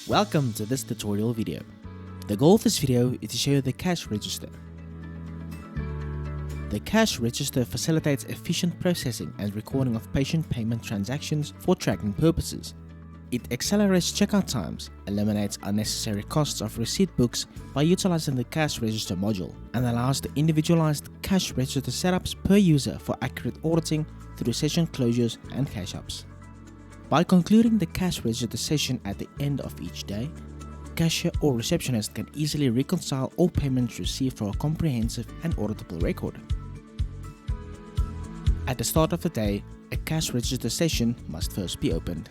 Welcome to this tutorial video. The goal of this video is to show you the cash register. The cash register facilitates efficient processing and recording of patient payment transactions for tracking purposes. It accelerates checkout times, eliminates unnecessary costs of receipt books by utilizing the cash register module, and allows the individualized cash register setups per user for accurate auditing through session closures and cash ups. By concluding the cash register session at the end of each day, cashier or receptionist can easily reconcile all payments received for a comprehensive and auditable record. At the start of the day, a cash register session must first be opened.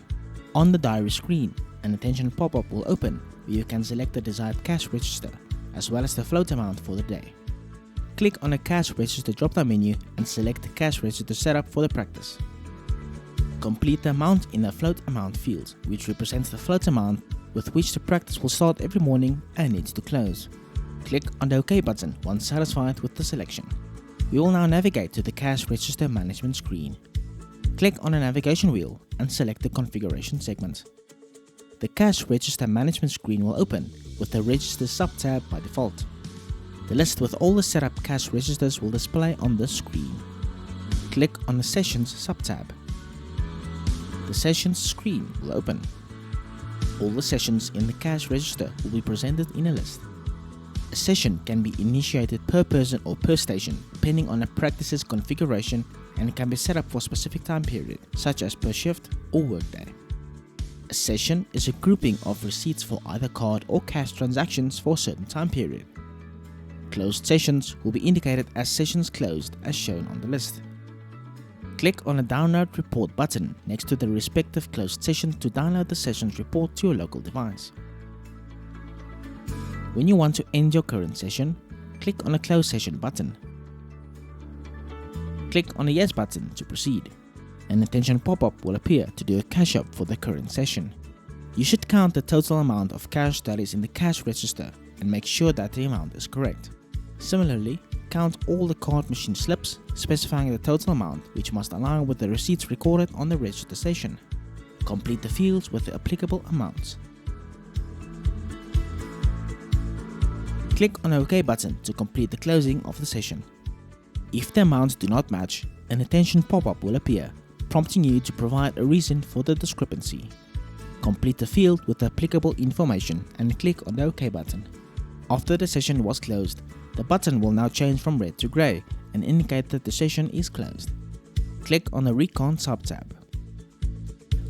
On the diary screen, an attention pop-up will open where you can select the desired cash register as well as the float amount for the day. Click on the cash register drop-down menu and select the cash register setup for the practice. Complete the amount in the float amount field, which represents the float amount with which the practice will start every morning and needs to close. Click on the OK button once satisfied with the selection. We will now navigate to the cash register management screen. Click on the navigation wheel and select the configuration segment. The cash register management screen will open with the register sub-tab by default. The list with all the setup cash registers will display on this screen. Click on the sessions sub-tab. The sessions screen will open. All the sessions in the cash register will be presented in a list. A session can be initiated per person or per station depending on a practice's configuration, and it can be set up for a specific time period, such as per shift or workday. A session is a grouping of receipts for either card or cash transactions for a certain time period. Closed sessions will be indicated as sessions closed as shown on the list. Click on the Download Report button next to the respective closed session to download the session's report to your local device. When you want to end your current session, click on the Close Session button. Click on the Yes button to proceed. An attention pop-up will appear to do a cash up for the current session. You should count the total amount of cash that is in the cash register and make sure that the amount is correct. Similarly, count all the card machine slips, specifying the total amount which must align with the receipts recorded on the register session. Complete the fields with the applicable amounts. Click on the OK button to complete the closing of the session. If the amounts do not match, an attention pop-up will appear, prompting you to provide a reason for the discrepancy. Complete the field with the applicable information and click on the OK button. After the session was closed, the button will now change from red to grey and indicate that the session is closed. Click on the Recon sub-tab.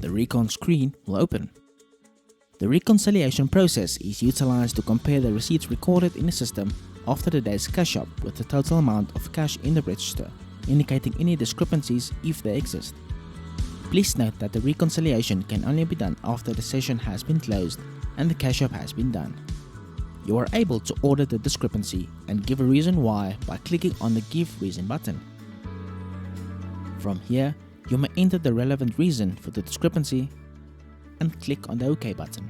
The Recon screen will open. The reconciliation process is utilized to compare the receipts recorded in the system after the day's cash up with the total amount of cash in the register, indicating any discrepancies if they exist. Please note that the reconciliation can only be done after the session has been closed and the cash up has been done. You are able to audit the discrepancy and give a reason why by clicking on the Give Reason button. From here, you may enter the relevant reason for the discrepancy and click on the OK button.